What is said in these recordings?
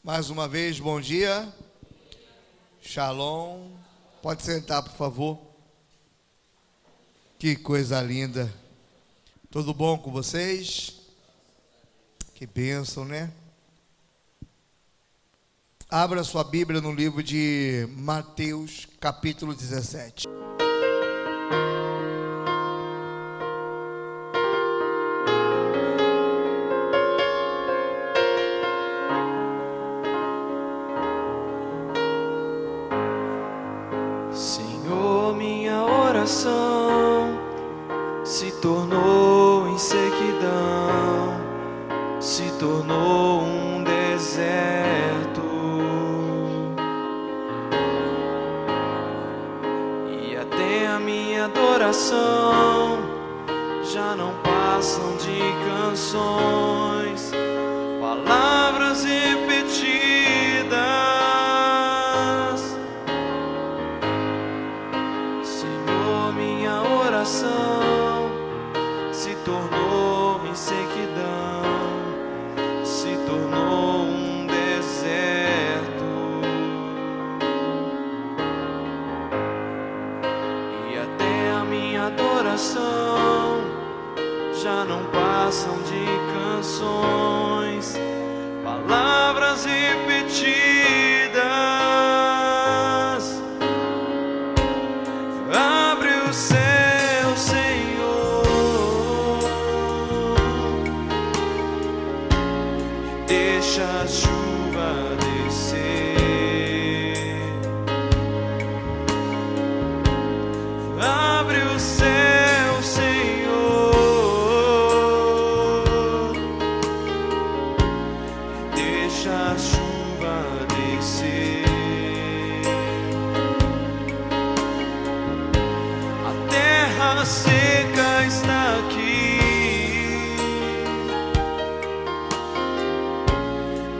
Mais uma vez, bom dia. Shalom. Pode sentar, por favor. Que coisa linda. Tudo bom com vocês? Que bênção, né? Abra sua Bíblia no livro de Mateus, capítulo 17. Senhor, minha oração se tornou em sequidão, se tornou um deserto, e até a minha adoração já não passam de canções, palavras repetidas. Senhor, minha oração se tornou em sequidão, se tornou um deserto, e até a minha adoração já não passam de canções, palavras repetidas. Abre o céu, Senhor, deixa a chuva descer. Abre o céu, Senhor, deixa a chuva descer. A terra seca está aqui,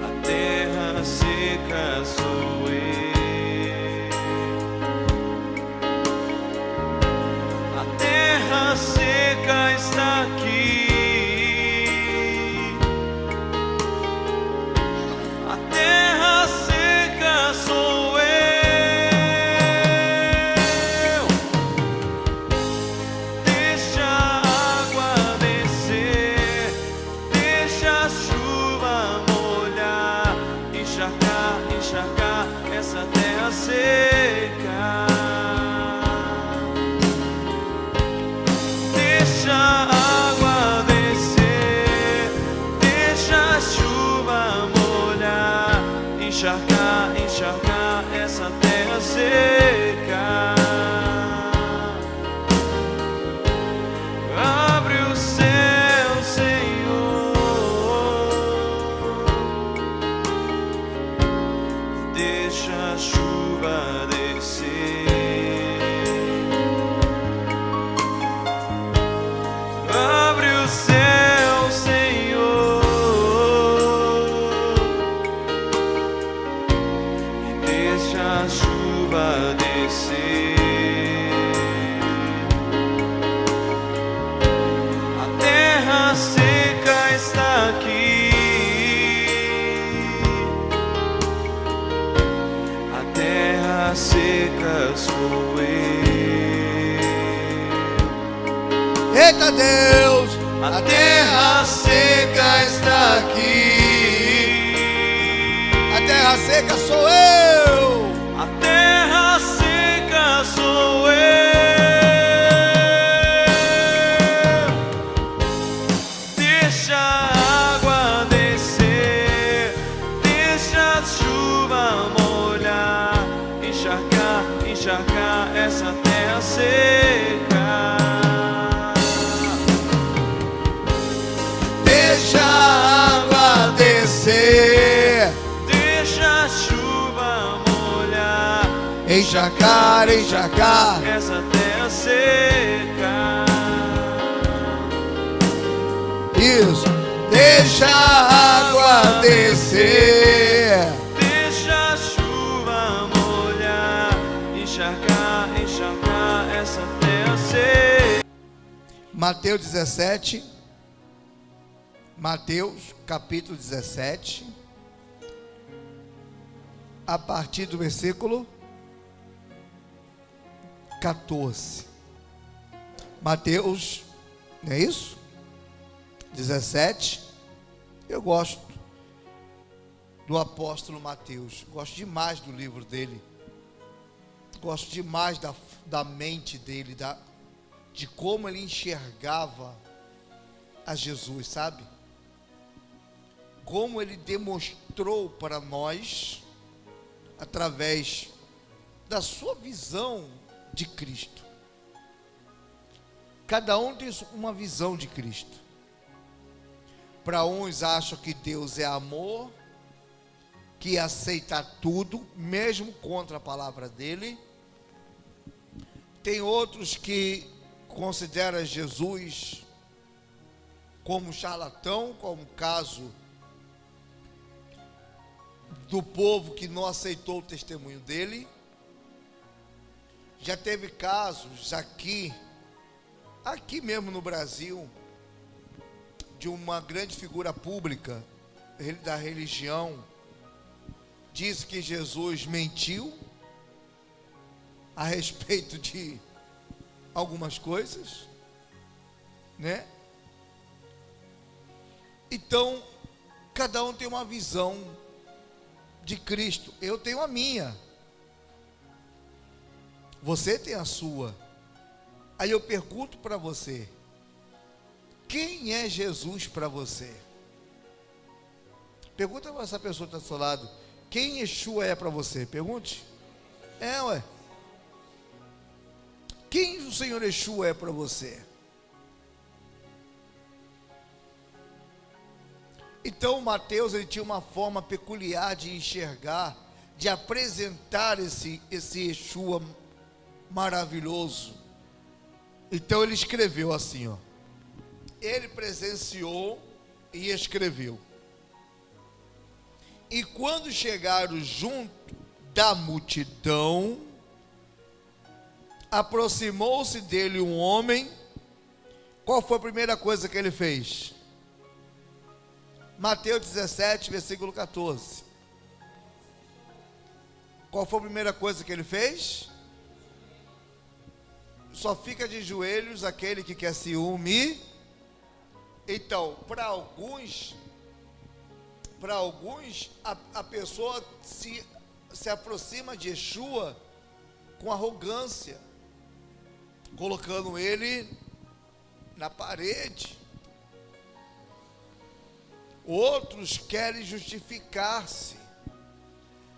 a terra seca sou eu. A terra seca está aqui, a terra seca sou eu. Deixa a água descer, deixa a chuva molhar, encharcar essa terra seca. Deixa a água descer, deixa a chuva molhar, encharcar essa terra seca. Abre o céu, Senhor, deixa a chuva descer. Abre o céu, Senhor, e deixa a chuva descer. A terra seca está aqui, a terra seca sou eu. Eita Deus! A terra seca está aqui. A terra seca sou eu. A terra seca sou eu. Deixa a água descer, deixa a chuva molhar, encharcar essa terra seca. Deixa a água descer, Deixa a chuva molhar, encharcar essa terra seca. isso. Deixa a água descer. Deixa a chuva molhar, encharcar essa terra seca. Mateus 17. Mateus capítulo 17. a partir do versículo 14. Mateus, não é isso? 17. Eu gosto do apóstolo Mateus, gosto demais do livro dele, gosto demais da mente dele, de como ele enxergava a Jesus, sabe? Como ele demonstrou para nós, através da sua visão de Cristo. Cada um tem uma visão de Cristo. Para uns acham que Deus é amor, que aceita tudo, mesmo contra a palavra dele. Tem outros que consideram Jesus como charlatão, como o caso do povo que não aceitou o testemunho dele. Já teve casos aqui mesmo no Brasil, de uma grande figura pública da religião, diz que Jesus mentiu a respeito de algumas coisas, né? Então, cada um tem uma visão de Cristo. Eu tenho a minha, você tem a sua. Aí eu pergunto para você: quem é Jesus para você? Pergunta para essa pessoa que está do seu lado: quem Yeshua é para você? Pergunte. Ué. Quem o Senhor Yeshua é para você? Então Mateus, ele tinha uma forma peculiar de enxergar, de apresentar esse Yeshua maravilhoso. Então ele escreveu assim, ó. Ele presenciou e escreveu: e quando chegaram junto da multidão, aproximou-se dele um homem. Qual foi a primeira coisa que ele fez? Mateus 17, versículo 14. Qual foi a primeira coisa que ele fez? Só fica de joelhos aquele que quer ciúme. Então, para alguns, a pessoa se aproxima de Yeshua com arrogância, colocando ele na parede. Outros querem justificar-se,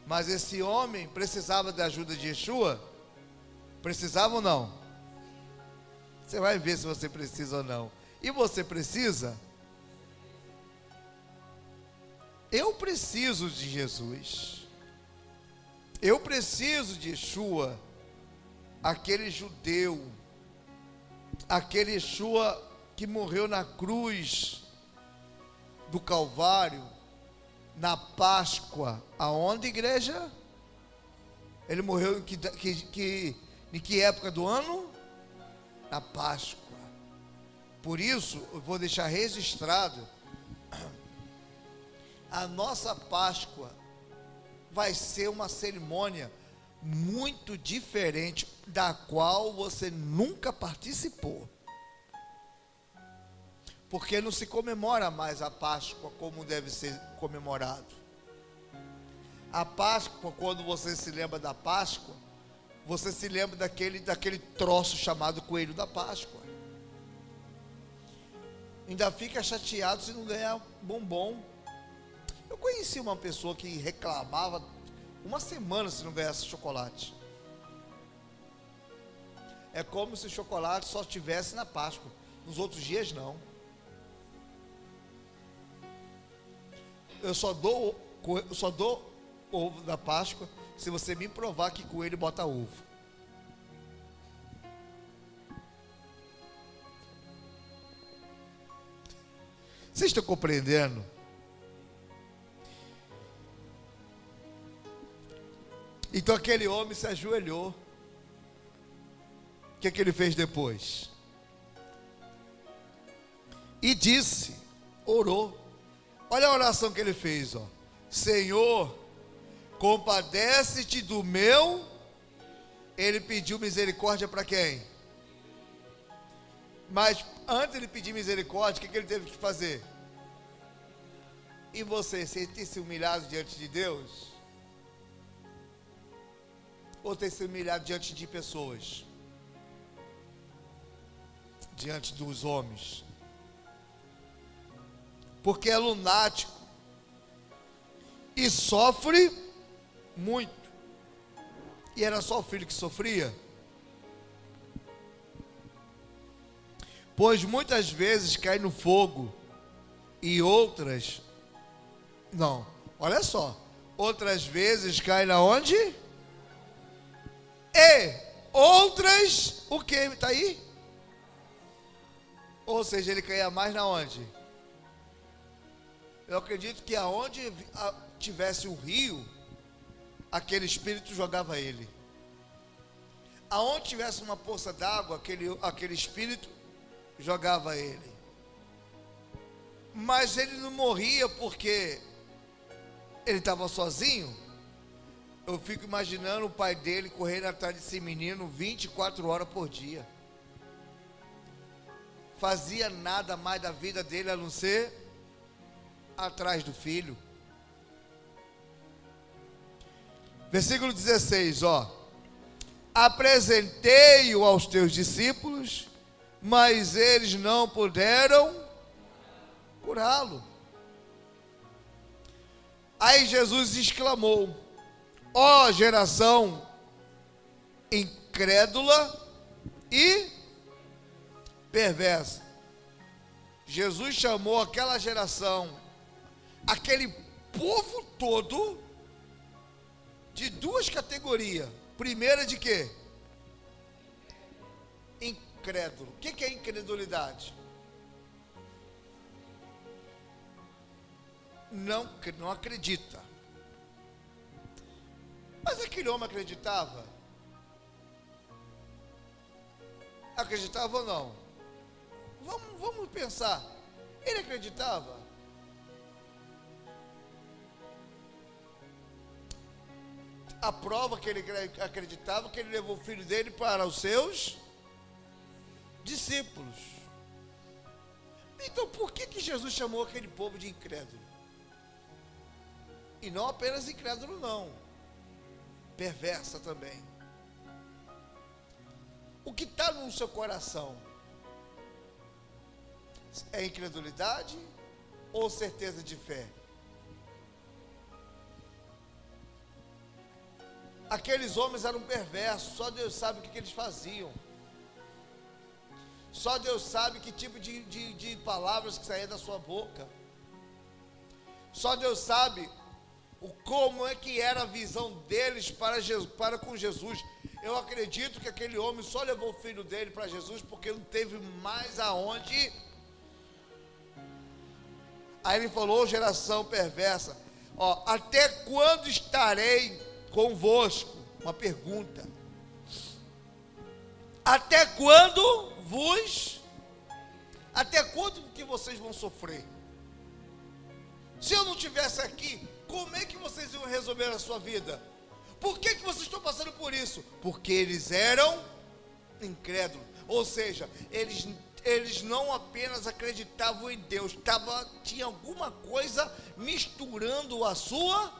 mas esse homem precisava da ajuda de Yeshua? Precisava ou não? Você vai ver se você precisa ou não. E você precisa? Eu preciso de Jesus. Eu preciso de Yeshua, aquele judeu, aquele Yeshua que morreu na cruz do Calvário, na Páscoa. Aonde, igreja? Ele morreu em que época do ano? Na Páscoa. Por isso, eu vou deixar registrado, a nossa Páscoa vai ser uma cerimônia muito diferente, da qual você nunca participou. Porque não se comemora mais a Páscoa como deve ser comemorado. A Páscoa, quando você se lembra da Páscoa, você se lembra daquele troço chamado coelho da Páscoa. Ainda fica chateado se não ganhar bombom. Eu conheci uma pessoa que reclamava uma semana se não ganhasse chocolate. É como se o chocolate só tivesse na Páscoa, nos outros dias não. Eu só dou ovo da Páscoa se você me provar que coelho bota ovo. Vocês estão compreendendo? Então aquele homem se ajoelhou. O que ele fez depois? E disse, orou. Olha a oração que ele fez, ó. Senhor, compadece-te do meu. Ele pediu misericórdia para quem? Mas antes de ele pedir misericórdia, o que ele teve que fazer? E você tem se humilhado diante de Deus? Ou tem se humilhado diante de pessoas? Diante dos homens? Porque é lunático e sofre muito. E era só o filho que sofria? Pois muitas vezes cai no fogo e outras não. Olha só, outras vezes cai na onde? E outras o que? Está aí? Ou seja, ele caía mais na onde? Eu acredito que aonde tivesse um rio, aquele espírito jogava ele. Aonde tivesse uma poça d'água, aquele espírito jogava ele. Mas ele não morria porque ele estava sozinho. Eu fico imaginando o pai dele correndo atrás desse menino 24 horas por dia. Fazia nada mais da vida dele a não ser atrás do filho. Versículo 16, ó. Apresentei-o aos teus discípulos, mas eles não puderam curá-lo. Aí Jesus exclamou: ó geração incrédula e perversa. Jesus chamou aquela geração, aquele povo todo, de duas categorias. Primeira de quê? Incrédulo. O que é incredulidade? Não acredita. Mas aquele homem acreditava? Acreditava ou não? Vamos pensar. Ele acreditava? A prova que ele acreditava, que ele levou o filho dele para os seus discípulos. Então por que Jesus chamou aquele povo de incrédulo? E não apenas incrédulo não, perversa também. O que está no seu coração? É incredulidade ou certeza de fé? Aqueles homens eram perversos, só Deus sabe o que eles faziam. Só Deus sabe que tipo de palavras que saíam da sua boca. Só Deus sabe como é que era a visão deles para com Jesus. Eu acredito que aquele homem só levou o filho dele para Jesus porque não teve mais aonde. Aí ele falou: geração perversa, ó, até quando estarei convosco? Uma pergunta. Até quando até quando que vocês vão sofrer? Se eu não estivesse aqui, como é que vocês iam resolver a sua vida? Por que vocês estão passando por isso? Porque eles eram incrédulos. Ou seja, eles não apenas acreditavam em Deus, tinha alguma coisa misturando a sua.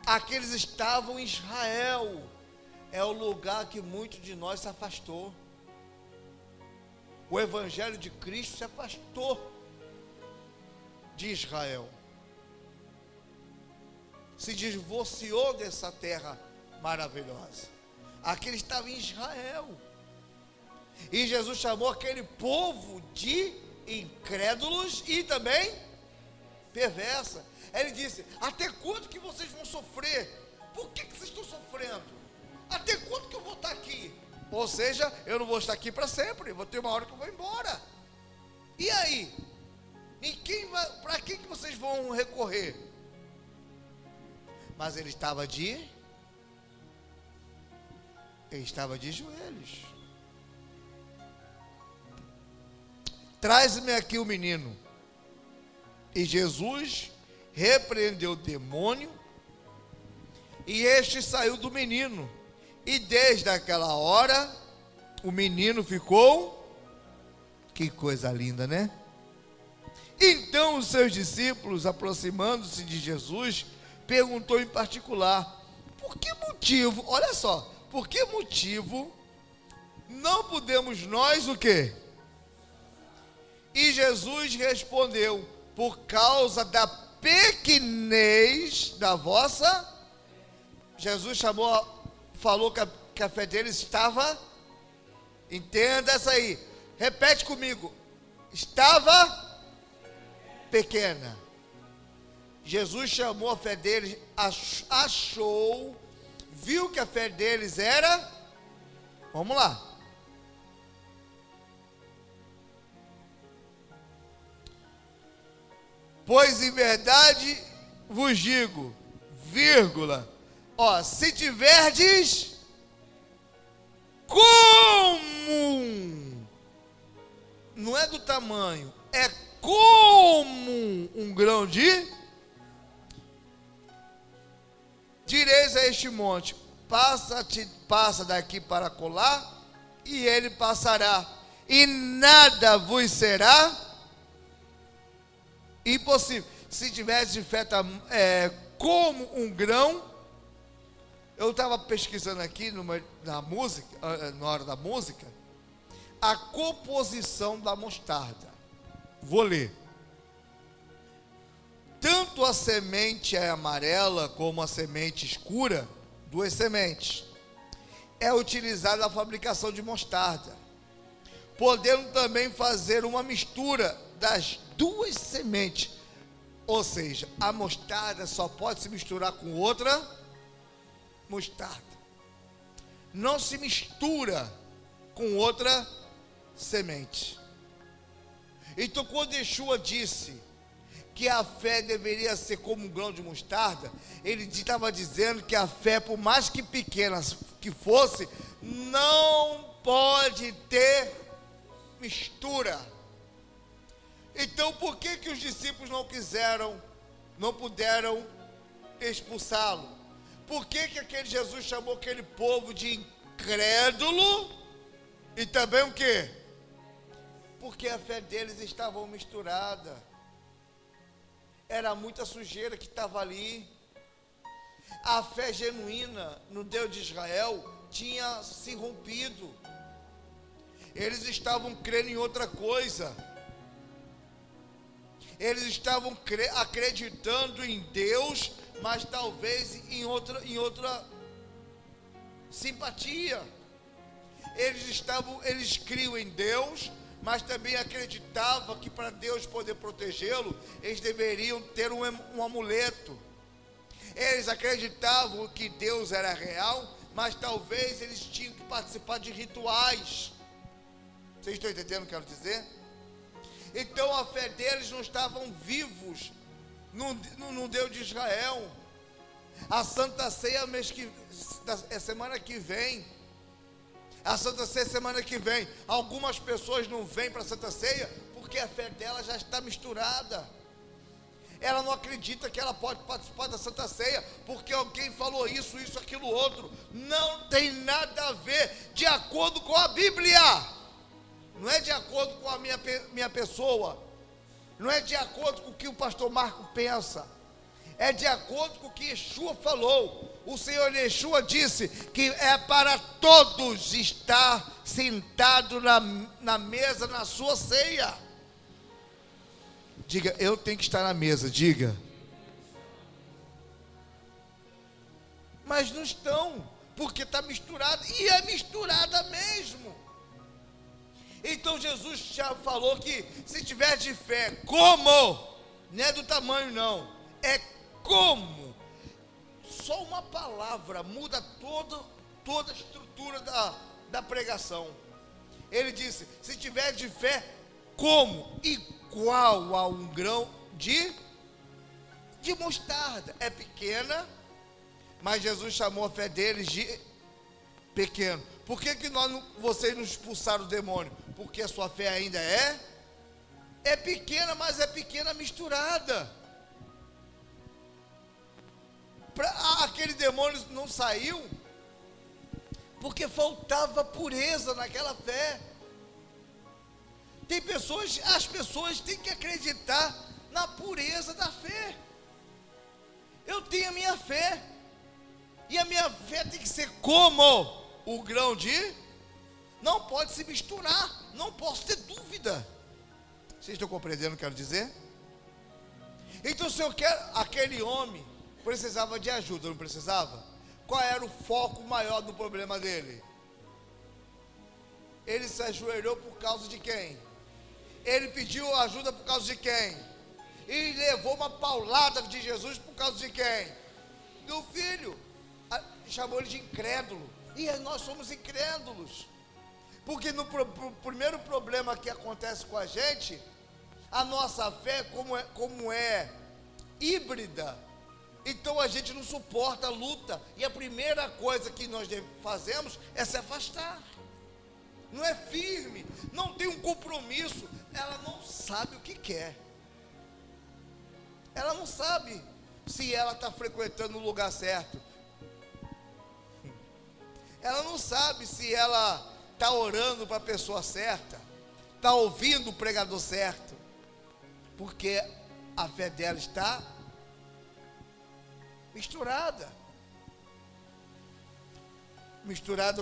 Aqueles estavam em Israel. É o lugar que muitos de nós se afastou. O Evangelho de Cristo se afastou de Israel. Se divorciou dessa terra maravilhosa. Aquele estava em Israel. E Jesus chamou aquele povo de incrédulos e também perversa. Ele disse: até quando que vocês vão sofrer? Por que vocês estão sofrendo? Até quando que eu vou estar aqui? Ou seja, eu não vou estar aqui para sempre. Vou ter uma hora que eu vou embora. E aí? Para quem que vocês vão recorrer? Mas ele estava de joelhos. Traz-me aqui o menino. E Jesus repreendeu o demônio, e este saiu do menino. E desde aquela hora, o menino ficou... Que coisa linda, né? Então os seus discípulos, aproximando-se de Jesus, perguntou em particular: por que motivo, olha só, por que motivo não podemos nós o quê? E Jesus respondeu: por causa da pequenez da vossa... Jesus falou que a fé deles estava... Entenda essa aí. Repete comigo. Estava pequena. Jesus chamou a fé deles, achou, viu que a fé deles era... Vamos lá. Pois em verdade vos digo, vírgula, se tiverdes como, não é do tamanho, é como um grão de, direis a este monte, passa daqui para colar, e ele passará, e nada vos será impossível. Se tivesse fé como um grão... Eu estava pesquisando aqui na hora da música, a composição da mostarda. Vou ler. Tanto a semente é amarela como a semente escura, 2 sementes, é utilizada na fabricação de mostarda, podendo também fazer uma mistura das 2 sementes. Ou seja, a mostarda só pode se misturar com outra mostarda. Não se mistura com outra semente. Então, quando Yeshua disse que a fé deveria ser como um grão de mostarda, ele estava dizendo que a fé, por mais que pequena que fosse, não pode ter mistura. Então, por que os discípulos não puderam expulsá-lo? Por que aquele Jesus chamou aquele povo de incrédulo? E também o quê? Porque a fé deles estava misturada. Era muita sujeira que estava ali. A fé genuína no Deus de Israel tinha se rompido. Eles estavam crendo em outra coisa. Eles estavam acreditando em Deus, mas talvez em outra simpatia. Eles criam em Deus, mas também acreditavam que para Deus poder protegê-lo, eles deveriam ter um amuleto. Eles acreditavam que Deus era real, mas talvez eles tinham que participar de rituais. Vocês estão entendendo o que eu quero dizer? Então a fé deles não estavam vivos no Deus de Israel. A Santa Ceia semana que vem. A Santa Ceia semana que vem. Algumas pessoas não vêm para a Santa Ceia porque a fé dela já está misturada. Ela não acredita que ela pode participar da Santa Ceia porque alguém falou isso, aquilo, outro. Não tem nada a ver de acordo com a Bíblia. Não é de acordo com a minha pessoa. Não é de acordo com o que o pastor Marco pensa. É de acordo com o que Yeshua falou. O Senhor Yeshua disse que é para todos estar sentado na mesa, na sua ceia. Diga, eu tenho que estar na mesa, diga. Mas não estão, porque está misturado, e é misturada mesmo. Então Jesus já falou que se tiver de fé, como? Não é do tamanho não, é como. Só uma palavra muda toda a estrutura da pregação. Ele disse, se tiver de fé, como? Igual a um grão de mostarda. É pequena, mas Jesus chamou a fé deles de pequeno. Por que vocês não expulsaram o demônio? Porque a sua fé ainda é pequena, mas é pequena misturada. demônio não saiu porque faltava pureza naquela fé. As pessoas têm que acreditar na pureza da fé. Eu tenho a minha fé, e a minha fé tem que ser como o grão de, não pode se misturar, não posso ter dúvida. Vocês estão compreendendo o que eu quero dizer? Então, se eu quero, aquele homem precisava de ajuda, não precisava? Qual era o foco maior do problema dele? Ele se ajoelhou por causa de quem? Ele pediu ajuda por causa de quem? E levou uma paulada de Jesus por causa de quem? Do filho. Chamou ele de incrédulo. E nós somos incrédulos. Porque no primeiro problema que acontece com a gente, a nossa fé, como é híbrida, então a gente não suporta a luta. E a primeira coisa que nós fazemos é se afastar. Não é firme, não tem um compromisso. Ela não sabe o que quer. Ela não sabe se ela está frequentando o lugar certo. Ela não sabe se ela está orando para a pessoa certa, está ouvindo o pregador certo, porque a fé dela está misturada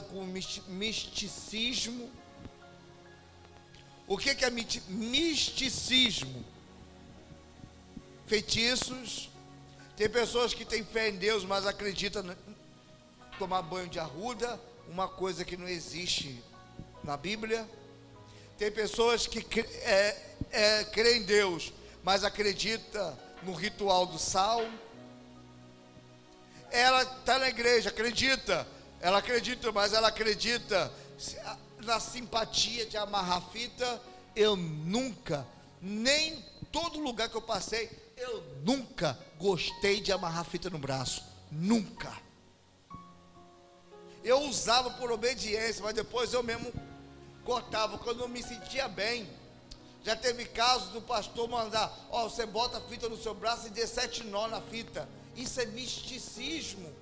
com misticismo. O que é misticismo? Feitiços. Tem pessoas que têm fé em Deus, mas acreditam em tomar banho de arruda, uma coisa que não existe na Bíblia. Tem pessoas que creem em Deus, mas acredita no ritual do sal. Ela está na igreja, ela acredita, mas ela acredita na simpatia de amarrar fita. Eu nunca, nem todo lugar que eu passei, eu nunca gostei de amarrar fita no braço, nunca. Eu usava por obediência, mas depois eu mesmo cortava, quando eu me sentia bem. Já teve casos do pastor mandar, você bota a fita no seu braço e dê 7 nó na fita. Isso é misticismo.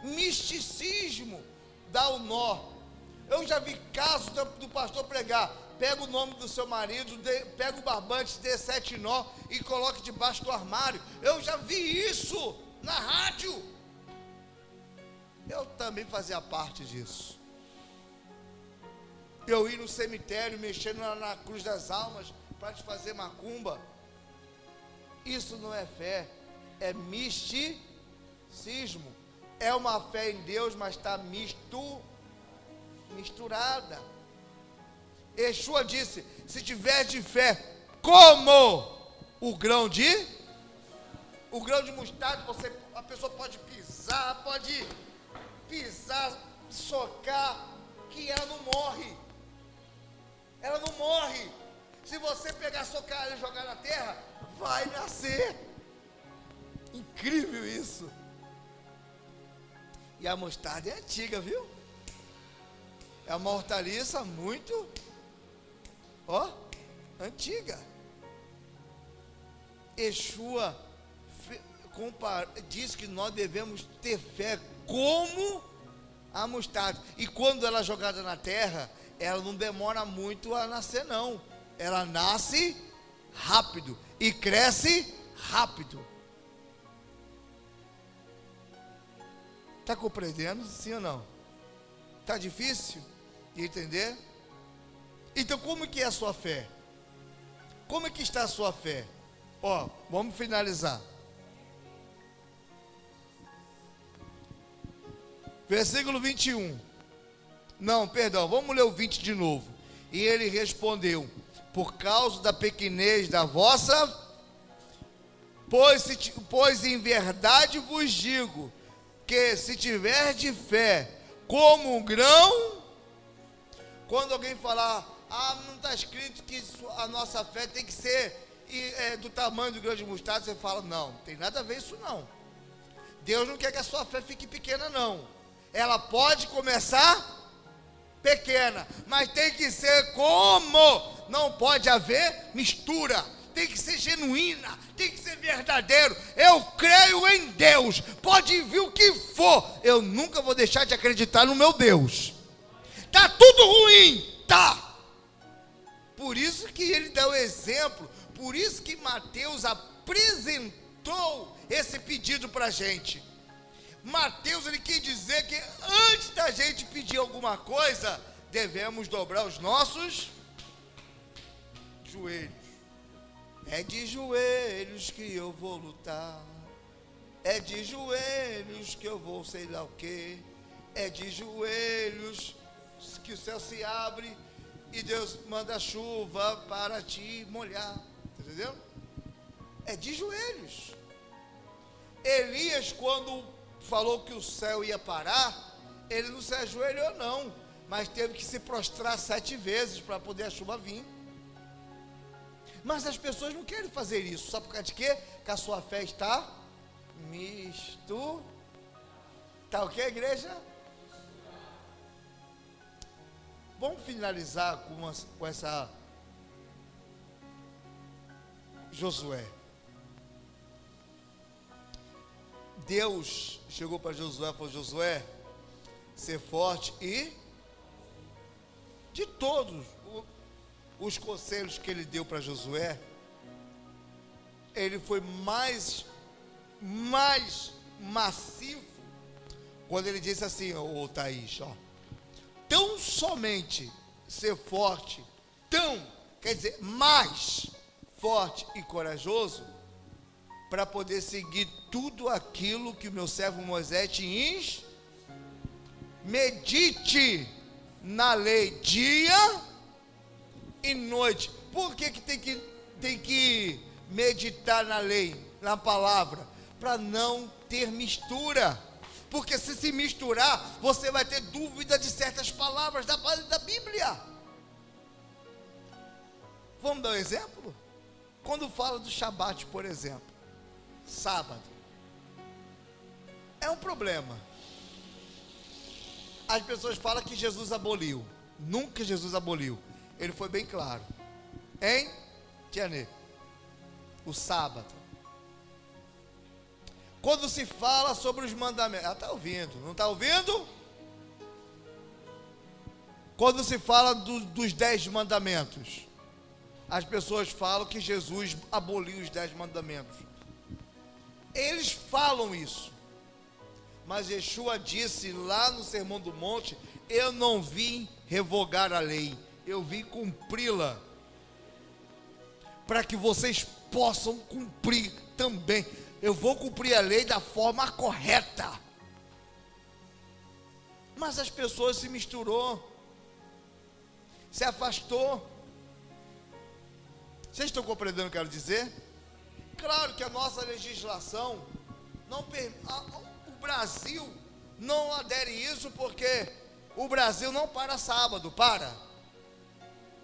Misticismo dá o nó. Eu já vi casos do pastor pregar, pega o nome do seu marido, pega o barbante, dê 7 nó e coloque debaixo do armário. Eu já vi isso na rádio. Eu também fazia parte disso. Eu ia no cemitério mexendo na cruz das almas para te fazer macumba. Isso não é fé, é misticismo. É uma fé em Deus, mas está misturada. Yeshua disse: se tiver de fé como o grão de mostarda, a pessoa pode pisar, socar, que ela não morre. Ela não morre. Se você pegar, socar ela e jogar na terra, vai nascer. Incrível isso. E a mostarda é antiga, viu? É uma hortaliça muito, antiga. Yeshua diz que nós devemos ter fé como a mostarda. E quando ela é jogada na terra, ela não demora muito a nascer, não. Ela nasce rápido e cresce rápido. Está compreendendo? Sim ou não? Está difícil de entender? Então, como que é a sua fé? Como é que está a sua fé? Vamos finalizar. Versículo 21. Não, perdão, vamos ler o 20 de novo. E ele respondeu: por causa da pequenez da vossa, pois em verdade vos digo, que se tiver de fé como um grão, quando alguém falar, não está escrito que a nossa fé tem que ser do tamanho do grão de mostarda, você fala, não tem nada a ver isso não. Deus não quer que a sua fé fique pequena não. Ela pode começar pequena, mas tem que ser como, não pode haver mistura, tem que ser genuína, tem que ser verdadeiro. Eu creio em Deus, pode vir o que for, eu nunca vou deixar de acreditar no meu Deus. Está tudo ruim, tá. Por isso que ele dá o exemplo, por isso que Mateus apresentou esse pedido para a gente. Mateus, ele quer dizer que antes da gente pedir alguma coisa, devemos dobrar os nossos joelhos. É de joelhos que eu vou lutar, é de joelhos que eu vou sei lá o que, é de joelhos que o céu se abre e Deus manda chuva para te molhar, entendeu? É de joelhos. Elias, quando falou que o céu ia parar, ele não se ajoelhou não, mas teve que se prostrar 7 vezes para poder a chuva vir. Mas as pessoas não querem fazer isso, sabe por causa de quê? Que a sua fé está está o que, igreja? Vamos finalizar com essa Josué. Deus chegou para Josué e falou: Josué, ser forte, e de todos os conselhos que ele deu para Josué, ele foi mais massivo quando ele disse assim: ô Thaís, ó, tão somente ser forte, quer dizer, mais forte e corajoso, para poder seguir tudo aquilo que o meu servo Moisés te medite na lei dia e noite. Por que tem que meditar na lei, na palavra? Para não ter mistura. Porque se misturar, você vai ter dúvida de certas palavras da Bíblia. Vamos dar um exemplo? Quando fala do Shabat, por exemplo, sábado, é um problema. As pessoas falam que Jesus aboliu. Nunca Jesus aboliu. Ele foi bem claro. Hein, Tiane? O sábado. Quando se fala sobre os mandamentos, ela está ouvindo, não está ouvindo? Quando se fala dos 10 mandamentos, as pessoas falam que Jesus aboliu os 10 mandamentos. Eles falam isso, mas Yeshua disse lá no Sermão do Monte: eu não vim revogar a lei, eu vim cumpri-la, para que vocês possam cumprir também. Eu vou cumprir a lei da forma correta. Mas as pessoas se misturou, se afastou. Vocês estão compreendendo o que eu quero dizer? Claro que a nossa legislação não o Brasil não adere isso, porque o Brasil não para sábado, para.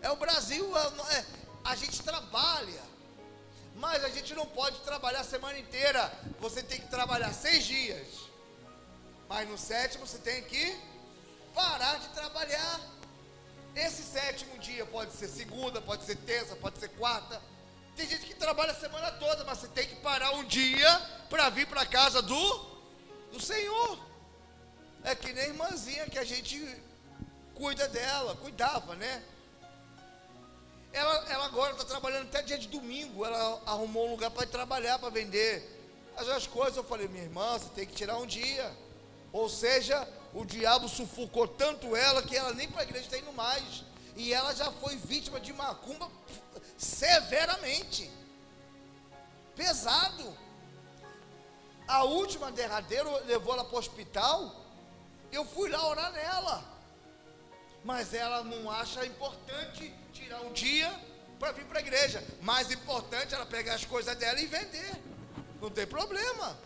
É o Brasil, a gente trabalha, mas a gente não pode trabalhar a semana inteira. Você tem que trabalhar 6 dias, mas no 7º você tem que parar de trabalhar. Esse 7º dia pode ser segunda, pode ser terça, pode ser quarta. Tem gente que trabalha a semana toda, mas você tem que parar um dia para vir para a casa do Senhor. É que nem a irmãzinha que a gente cuidava, né? Ela agora está trabalhando até dia de domingo. Ela arrumou um lugar para trabalhar, para vender as coisas. Eu falei: minha irmã, você tem que tirar um dia. Ou seja, o diabo sufocou tanto ela que ela nem para a igreja está indo mais. E ela já foi vítima de macumba severamente. Pesado. A última derradeira levou ela para o hospital. Eu fui lá orar nela. Mas ela não acha importante tirar um dia para vir para a igreja. Mais importante ela pegar as coisas dela e vender. Não tem problema.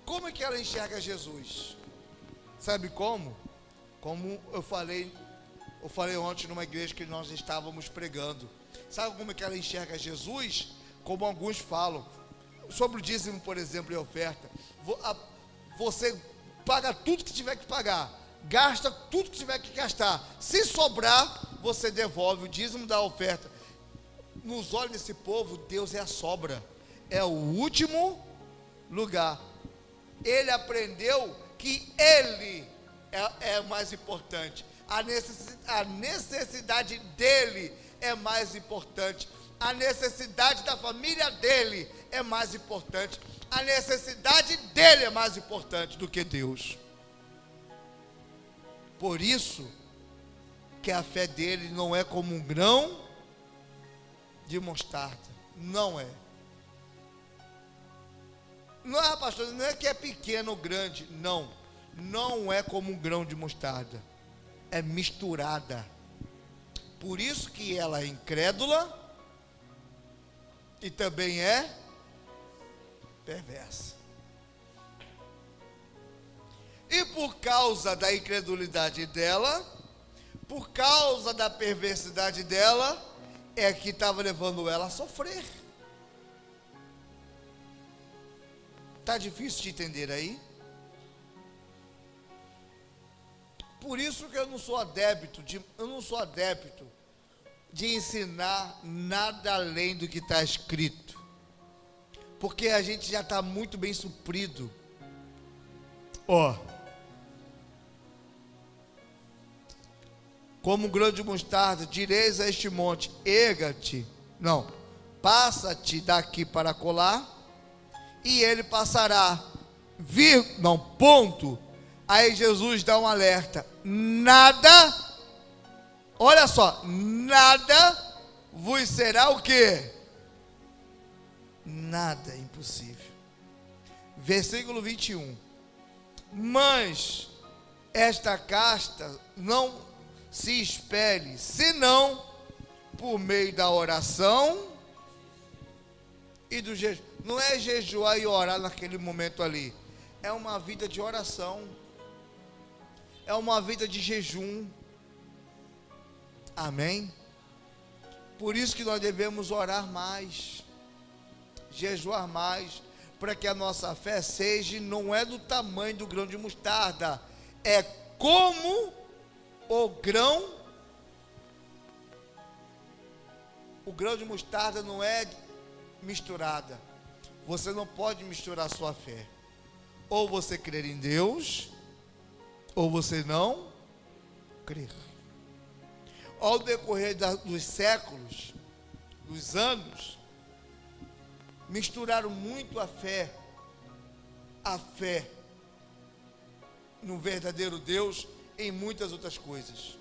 Como é que ela enxerga Jesus? Sabe como? Como eu falei ontem numa igreja que nós estávamos pregando. Sabe como é que ela enxerga Jesus? Como alguns falam. Sobre o dízimo, por exemplo, e oferta. Você paga tudo que tiver que pagar. Gasta tudo que tiver que gastar. Se sobrar, você devolve o dízimo da oferta. nos olhos desse povo, Deus é a sobra, é o último lugar. Ele aprendeu que ele é mais importante, a necessidade dele é mais importante, a necessidade da família dele é mais importante, a necessidade dele é mais importante do que Deus. Por isso que a fé dele não é como um grão de mostarda. Não é. Não é, pastor, não é que é pequeno ou grande. Não. Não é como um grão de mostarda. É misturada. Por isso que ela é incrédula e também é perversa. E por causa da incredulidade dela, por causa da perversidade dela, é que estava levando ela a sofrer. Está difícil de entender aí? Por isso que eu não sou adepto de ensinar nada além do que está escrito, porque a gente já está muito bem suprido. Como um grão de mostarda, direis a este monte, erga-te, não, passa-te daqui para colar, e ele passará, ponto. Aí Jesus dá um alerta, nada, olha só, nada vos será o quê? Nada é impossível. Versículo 21, mas esta casta não se espere, senão por meio da oração e do jejum. Não é jejuar e orar naquele momento ali, é uma vida de oração, é uma vida de jejum. Amém? Por isso que nós devemos orar mais, jejuar mais, para que a nossa fé seja, não é do tamanho do grão de mostarda, é como o grão de mostarda não é misturada. Você não pode misturar sua fé. Ou você crer em Deus, ou você não crer. Ao decorrer dos séculos, dos anos, misturaram muito a fé no verdadeiro Deus, em muitas outras coisas.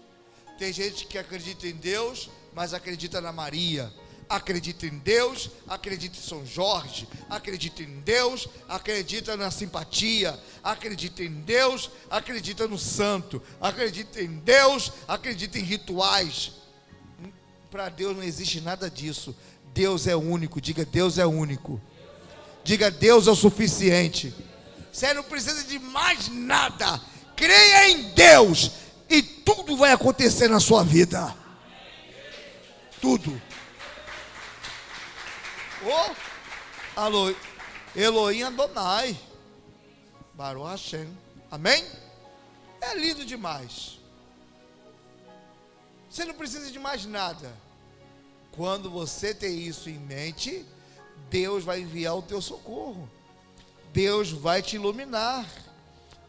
Tem gente que acredita em Deus, mas acredita na Maria, acredita em Deus, acredita em São Jorge, acredita em Deus, acredita na simpatia, acredita em Deus, acredita no santo, acredita em Deus, acredita em rituais. Para Deus não existe nada disso. Deus é único. Diga, Deus é único. Diga, Deus é o suficiente. Você não precisa de mais nada. Creia em Deus e tudo vai acontecer na sua vida. Tudo. Alô, Elohim Adonai, Baruch Hashem. Amém? É lindo demais. Você não precisa de mais nada. Quando você tem isso em mente, Deus vai enviar o teu socorro. Deus vai te iluminar.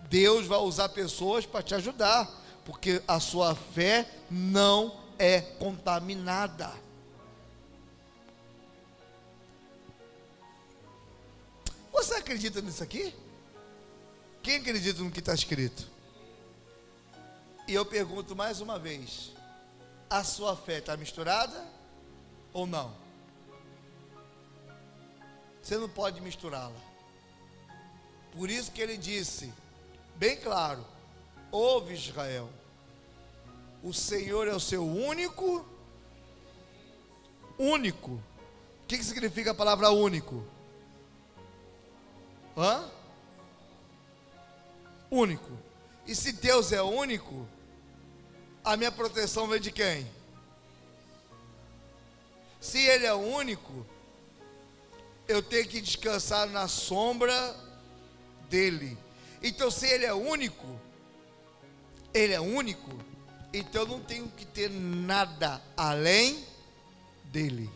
Deus vai usar pessoas para te ajudar, porque a sua fé não é contaminada. Você acredita nisso aqui? Quem acredita no que está escrito? E eu pergunto mais uma vez: a sua fé está misturada ou não? Você não pode misturá-la. Por isso que ele disse, bem claro: ouve Israel, o Senhor é o seu único. O que significa a palavra único? Único. E se Deus é único, a minha proteção vem de quem? Se Ele é único, eu tenho que descansar na sombra dEle. Então, se Ele é único, então eu não tenho que ter nada além dEle.